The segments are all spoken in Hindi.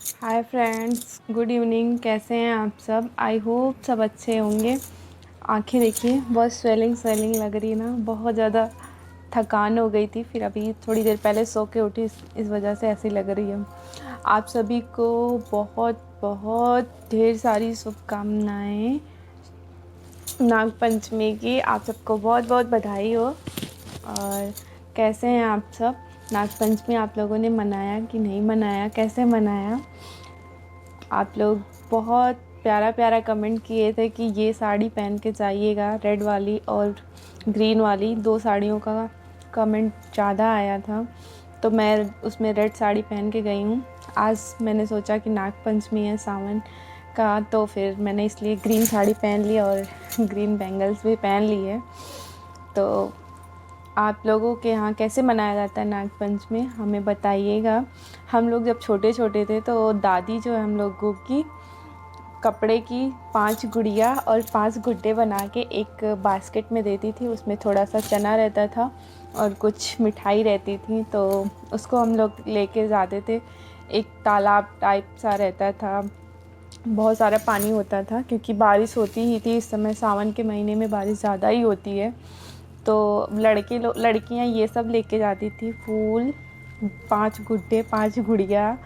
Hi friends, good evening. कैसे हैं आप सब? आई होप सब अच्छे होंगे। आंखें देखिए, बहुत स्वेलिंग लग रही है ना, बहुत ज़्यादा थकान हो गई थी। फिर अभी थोड़ी देर पहले सो के उठी, इस वजह से ऐसी लग रही है। आप सभी को बहुत बहुत ढेर सारी शुभकामनाएं नाग पंचमी की। आप सबको बहुत बहुत बधाई हो। और कैसे हैं आप सब? नाग पंचमी आप लोगों ने मनाया कि नहीं मनाया? कैसे मनाया? आप लोग बहुत प्यारा प्यारा कमेंट किए थे कि ये साड़ी पहन के जाइएगा, रेड वाली और ग्रीन वाली, दो साड़ियों का कमेंट ज़्यादा आया था, तो मैं उसमें रेड साड़ी पहन के गई हूँ। आज मैंने सोचा कि नाग पंचमी है सावन का, तो फिर मैंने इसलिए ग्रीन साड़ी पहन ली और ग्रीन बैंगल्स भी पहन ली है। तो आप लोगों के यहाँ कैसे मनाया जाता है नाग पंचमी, हमें बताइएगा। हम लोग जब छोटे छोटे थे तो दादी जो है हम लोगों की कपड़े की 5 गुड़िया और 5 गुड्डे बना के एक बास्केट में देती थी। उसमें थोड़ा सा चना रहता था और कुछ मिठाई रहती थी, तो उसको हम लोग लेके जाते थे। एक तालाब टाइप सा रहता था, बहुत सारा पानी होता था क्योंकि बारिश होती ही थी। इस समय सावन के महीने में बारिश ज़्यादा ही होती है, तो लड़कियां ये सब लेके जाती थी। फूल, 5 गुड्डे, 5 गुड़िया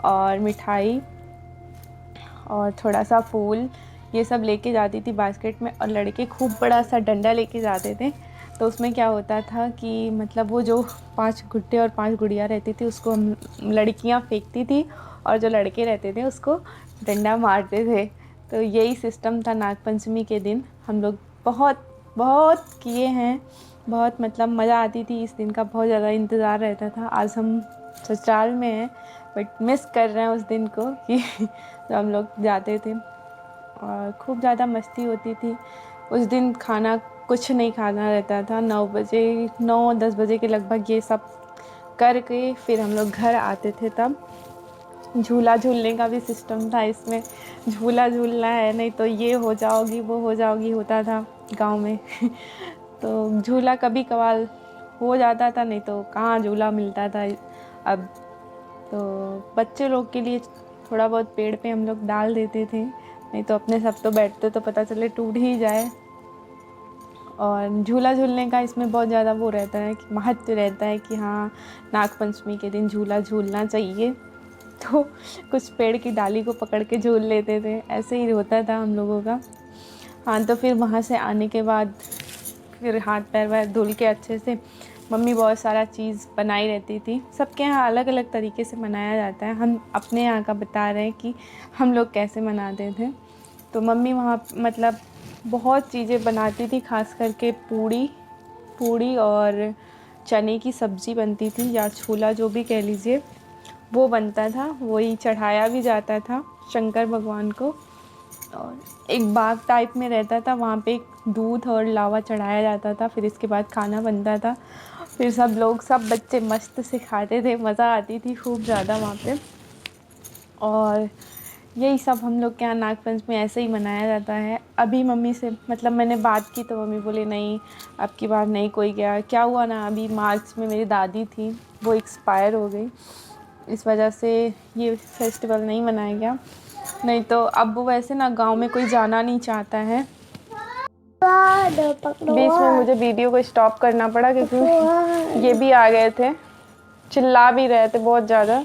और मिठाई और थोड़ा सा फूल, ये सब लेके जाती थी बास्केट में। और लड़के खूब बड़ा सा डंडा लेके जाते थे। तो उसमें क्या होता था कि मतलब वो जो 5 गुड्डे और 5 गुड़िया रहती थी उसको हम लड़कियां फेंकती थी और जो लड़के रहते थे उसको डंडा मारते थे। तो यही सिस्टम था नाग पंचमी के दिन। हम लोग बहुत बहुत किए हैं, बहुत मतलब मज़ा आती थी। इस दिन का बहुत ज़्यादा इंतज़ार रहता था। आज हम ससुराल में हैं बट मिस कर रहे हैं उस दिन को कि जब हम लोग जाते थे और खूब ज़्यादा मस्ती होती थी। उस दिन खाना कुछ नहीं खाना रहता था। 9-10 बजे के लगभग ये सब करके फिर हम लोग घर आते थे। तब झूला झूलने का भी सिस्टम था इसमें, झूला झूलना है नहीं तो ये हो जाओगी वो हो जाओगी होता था गांव में तो झूला कभी कभार हो जाता था, नहीं तो कहाँ झूला मिलता था अब। तो बच्चे लोग के लिए थोड़ा बहुत पेड़ पे हम लोग डाल देते थे, नहीं तो अपने सब तो बैठते तो पता चले टूट ही जाए। और झूला झूलने का इसमें बहुत ज़्यादा वो रहता है कि महत्व रहता है कि हाँ, नाग पंचमी के दिन झूला झूलना चाहिए। तो कुछ पेड़ की डाली को पकड़ के झूल लेते थे, ऐसे ही होता था हम लोगों का। हाँ, तो फिर वहाँ से आने के बाद फिर हाथ पैर वैर धुल के अच्छे से, मम्मी बहुत सारा चीज़ बनाई रहती थी। सबके यहाँ अलग अलग तरीके से मनाया जाता है, हम अपने यहाँ का बता रहे हैं कि हम लोग कैसे मनाते थे। तो मम्मी वहाँ मतलब बहुत चीज़ें बनाती थी, खास करके पूड़ी और चने की सब्ज़ी बनती थी, या छोला जो भी कह लीजिए, वो बनता था। वही चढ़ाया भी जाता था शंकर भगवान को। और एक बाग टाइप में रहता था, वहाँ पे दूध और लावा चढ़ाया जाता था। फिर इसके बाद खाना बनता था, फिर सब बच्चे मस्त से खाते थे, मज़ा आती थी खूब ज़्यादा वहाँ पे। और यही सब हम लोग के यहाँ नाग पंचमी ऐसे ही मनाया जाता है। अभी मम्मी से मतलब मैंने बात की तो मम्मी बोली नहीं, अब की बार नहीं कोई गया। क्या हुआ ना, अभी मार्च में मेरी दादी थी, वो एक्सपायर हो गई, इस वजह से ये फेस्टिवल नहीं मनाया गया। नहीं तो अब वैसे ना गांव में कोई जाना नहीं चाहता है। बीच में मुझे वीडियो को स्टॉप करना पड़ा क्योंकि ये भी आ गए थे, चिल्ला भी रहे थे बहुत ज़्यादा।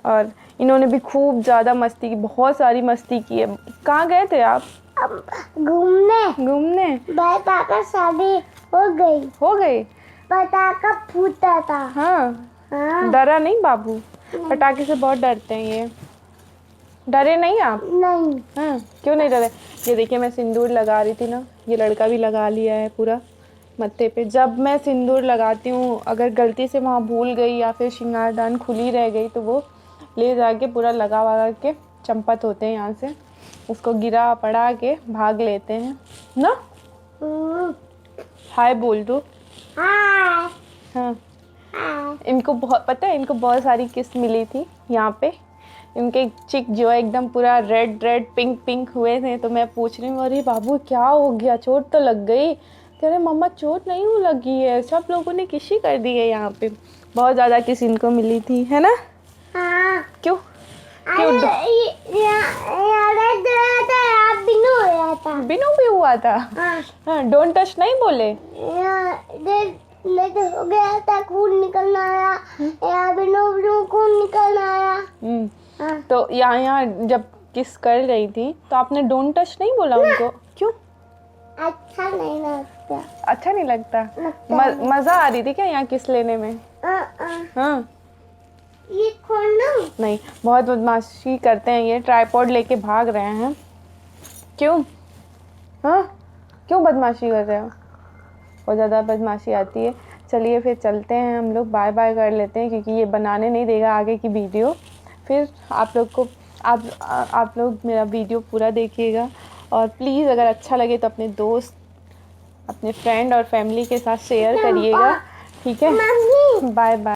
और इन्होंने भी खूब ज़्यादा मस्ती की, बहुत सारी मस्ती की है। कहाँ गए थे आप? घूमने पटाखा शादी हो गई पटाखा फूटा था। हाँ, डरा नहीं बाबू? पटाखे से बहुत डरते हैं ये। डरे नहीं आप? नहीं। हाँ, क्यों नहीं डरे? ये देखिए मैं सिंदूर लगा रही थी ना, ये लड़का भी लगा लिया है पूरा मत्थे पे। जब मैं सिंदूर लगाती हूँ, अगर गलती से वहाँ भूल गई या फिर श्रृंगारदान खुली रह गई तो वो ले जाके पूरा लगा वगा के चंपत होते हैं यहाँ से, उसको गिरा पड़ा के भाग लेते हैं ना। हाय बोल दो। हाँ, इनको बहुत पता है, इनको बहुत सारी किस मिली थी यहाँ पे। इनके चिक जो है एकदम पूरा रेड रेड पिंक पिंक हुए थे। तो मैं पूछ रही हूँ अरे बाबू क्या हो गया, चोट तो लग गई? कह रहे मम्मा चोट नहीं हो लगी है, सब लोगों ने किसी कर दी है यहाँ पे। बहुत ज़्यादा किस इनको मिली थी, है ना? हाँ। क्यों क्यों बिनू भी हुआ था? हाँ, डोंट टच नहीं बोले? हो गया था, खून निकलना आया, यहाँ बिनू खून निकलना आया। तो यहाँ जब किस कर रही थी तो आपने डोंट टच नहीं बोला उनको? क्यों? अच्छा नहीं लगता। अच्छा नहीं लगता? मजा आ रही थी क्या यहाँ किस लेने में? हाँ, ये खोलना नहीं, बहुत बदमाशी करते हैं ये, ट्राइपॉड लेके भाग रहे हैं। क्यों? हाँ, क्यों बदमाशी कर रहे हो? बहुत ज़्यादा बदमाशी आती है। चलिए फिर चलते हैं हम लोग, बाय बाय कर लेते हैं, क्योंकि ये बनाने नहीं देगा आगे की वीडियो। फिर आप लोग को आप लोग मेरा वीडियो पूरा देखिएगा, और प्लीज़ अगर अच्छा लगे तो अपने दोस्त, अपने फ्रेंड और फैमिली के साथ शेयर करिएगा। ठीक है, बाय बाय।